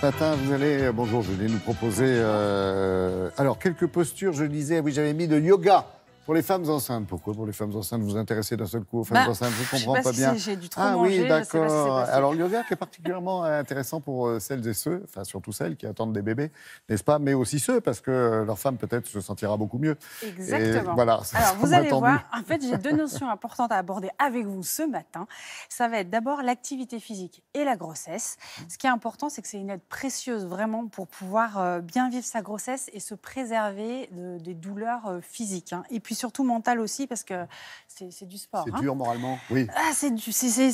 ce matin, bonjour, vous allez nous proposer, alors, quelques postures, je disais, oui, j'avais mis de yoga pour les femmes enceintes. Pourquoi pour les femmes enceintes vous vous intéressez d'un seul coup aux femmes enceintes? Je ne comprends pas bien. J'ai dû trop manger, oui, d'accord. Si alors, le yoga qui est particulièrement intéressant pour celles et ceux, enfin surtout celles qui attendent des bébés, n'est-ce pas? Mais aussi ceux, parce que leur femme peut-être se sentira beaucoup mieux. Exactement. Et voilà, alors, vous allez voir, en fait, j'ai deux notions importantes à aborder avec vous ce matin. Ça va être d'abord l'activité physique et la grossesse. Ce qui est important, c'est que c'est une aide précieuse vraiment pour pouvoir bien vivre sa grossesse et se préserver des douleurs physiques. Et puis surtout mentales aussi, parce que c'est du sport. C'est dur moralement, oui.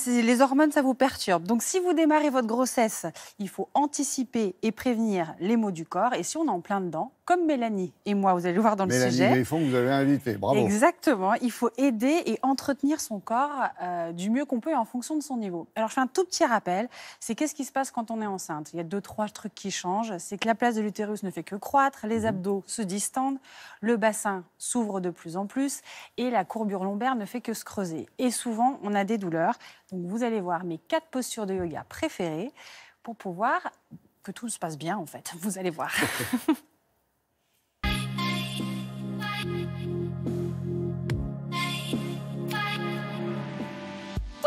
Les hormones, ça vous perturbe. Donc, si vous démarrez votre grossesse, il faut anticiper et prévenir les maux du corps. Et si on est en plein dedans, comme Mélanie et moi, vous allez le voir dans le sujet. Mélanie Griffon, vous avez invité, bravo. Exactement, il faut aider et entretenir son corps du mieux qu'on peut et en fonction de son niveau. Alors, je fais un tout petit rappel, c'est qu'est-ce qui se passe quand on est enceinte? Il y a 2-3 trucs qui changent. C'est que la place de l'utérus ne fait que croître, les abdos se distendent, le bassin s'ouvre de plus en plus et la courbure lombaire ne fait que se creuser. Et souvent, on a des douleurs. Donc, vous allez voir mes 4 postures de yoga préférées pour pouvoir que tout se passe bien, en fait. Vous allez voir.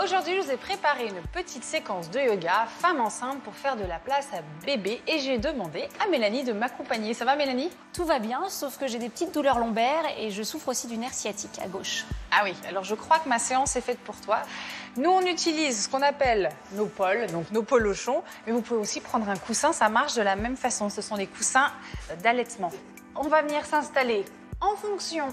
Aujourd'hui, je vous ai préparé une petite séquence de yoga femme enceinte pour faire de la place à bébé et j'ai demandé à Mélanie de m'accompagner. Ça va Mélanie? Tout va bien, sauf que j'ai des petites douleurs lombaires et je souffre aussi du nerf sciatique à gauche. Ah oui, alors je crois que ma séance est faite pour toi. Nous, on utilise ce qu'on appelle nos pôles, donc nos polochons, mais vous pouvez aussi prendre un coussin, ça marche de la même façon. Ce sont des coussins d'allaitement. On va venir s'installer en fonction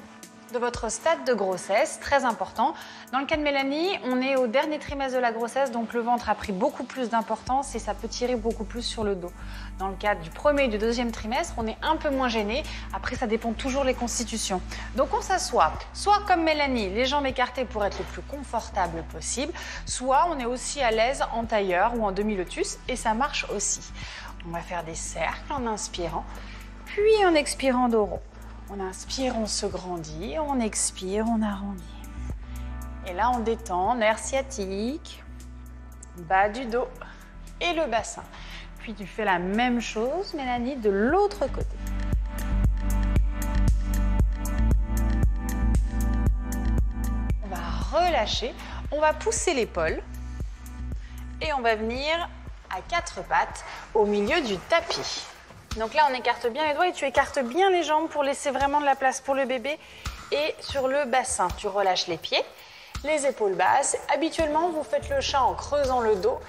de votre stade de grossesse, très important. Dans le cas de Mélanie, on est au dernier trimestre de la grossesse, donc le ventre a pris beaucoup plus d'importance et ça peut tirer beaucoup plus sur le dos. Dans le cas du premier et du deuxième trimestre, on est un peu moins gêné. Après, ça dépend toujours des constitutions. Donc on s'assoit, soit comme Mélanie, les jambes écartées pour être le plus confortable possible, soit on est aussi à l'aise en tailleur ou en demi-lotus et ça marche aussi. On va faire des cercles en inspirant, puis en expirant dos rond. On inspire, on se grandit, on expire, on arrondit. Et là, on détend nerf sciatique, bas du dos et le bassin. Puis tu fais la même chose, Mélanie, de l'autre côté. On va relâcher, on va pousser l'épaule et on va venir à 4 pattes au milieu du tapis. Donc là, on écarte bien les doigts et tu écartes bien les jambes pour laisser vraiment de la place pour le bébé. Et sur le bassin, tu relâches les pieds, les épaules basses. Habituellement, vous faites le chat en creusant le dos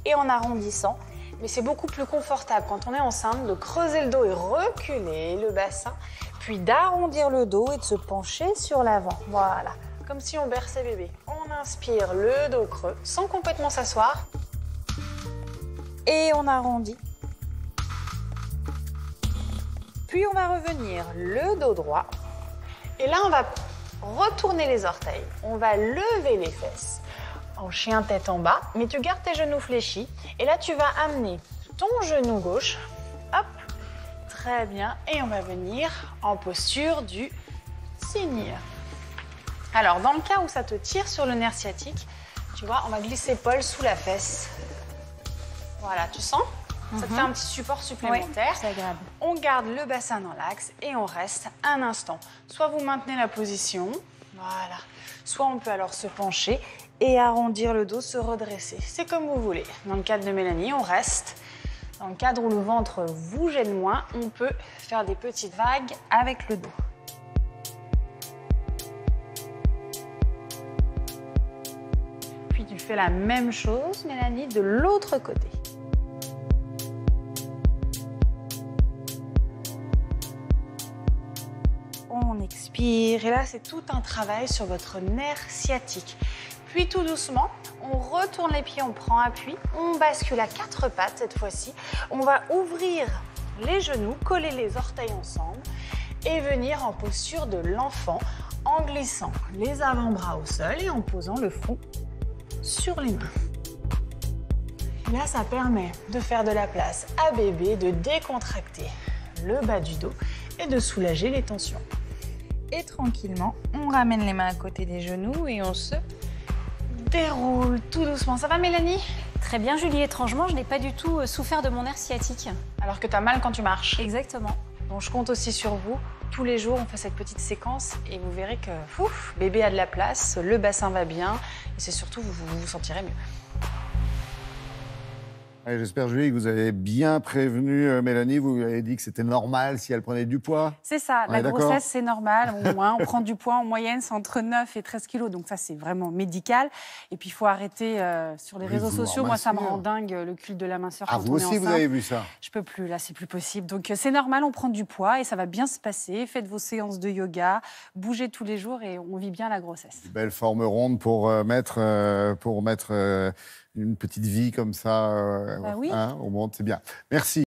et en arrondissant. Mais c'est beaucoup plus confortable quand on est enceinte de creuser le dos et reculer le bassin, puis d'arrondir le dos et de se pencher sur l'avant. Voilà, comme si on berçait bébé. On inspire le dos creux sans complètement s'asseoir. Et on arrondit. Puis on va revenir le dos droit. Et là, on va retourner les orteils. On va lever les fesses en chien tête en bas. Mais tu gardes tes genoux fléchis. Et là, tu vas amener ton genou gauche. Hop, très bien. Et on va venir en posture du cygne. Alors, dans le cas où ça te tire sur le nerf sciatique, tu vois, on va glisser l'épaule sous la fesse. Voilà, tu sens ? Ça te fait un petit support supplémentaire. Oui, c'est agréable. On garde le bassin dans l'axe et on reste un instant. Soit vous maintenez la position, voilà. Soit on peut alors se pencher et arrondir le dos, se redresser. C'est comme vous voulez. Dans le cadre de Mélanie, on reste. Dans le cadre où le ventre vous gêne moins, on peut faire des petites vagues avec le dos. Puis tu fais la même chose, Mélanie, de l'autre côté. On expire et là c'est tout un travail sur votre nerf sciatique. Puis tout doucement, on retourne les pieds, on prend appui, on bascule à 4 pattes cette fois-ci. On va ouvrir les genoux, coller les orteils ensemble et venir en posture de l'enfant en glissant les avant-bras au sol et en posant le front sur les mains. Et là ça permet de faire de la place à bébé, de décontracter le bas du dos et de soulager les tensions. Et tranquillement, on ramène les mains à côté des genoux et on se déroule tout doucement. Ça va Mélanie ? Très bien, Julie. Étrangement, je n'ai pas du tout souffert de mon nerf sciatique. Alors que tu as mal quand tu marches. Exactement. Donc je compte aussi sur vous. Tous les jours, on fait cette petite séquence et vous verrez que bébé a de la place, le bassin va bien et c'est surtout vous vous sentirez mieux. J'espère, Julie, que vous avez bien prévenu Mélanie. Vous lui avez dit que c'était normal si elle prenait du poids. C'est ça, la grossesse, c'est normal. On prend du poids en moyenne, c'est entre 9 et 13 kilos. Donc ça, c'est vraiment médical. Et puis, il faut arrêter sur les réseaux sociaux. Moi, ça me rend dingue, le culte de la minceur quand on est enceinte. Vous aussi, vous avez vu ça? Je peux plus, là, c'est plus possible. Donc, c'est normal, on prend du poids et ça va bien se passer. Faites vos séances de yoga, bougez tous les jours et on vit bien la grossesse. Une belle forme ronde pour mettre une petite vie comme ça oui. au monde, c'est bien. Merci.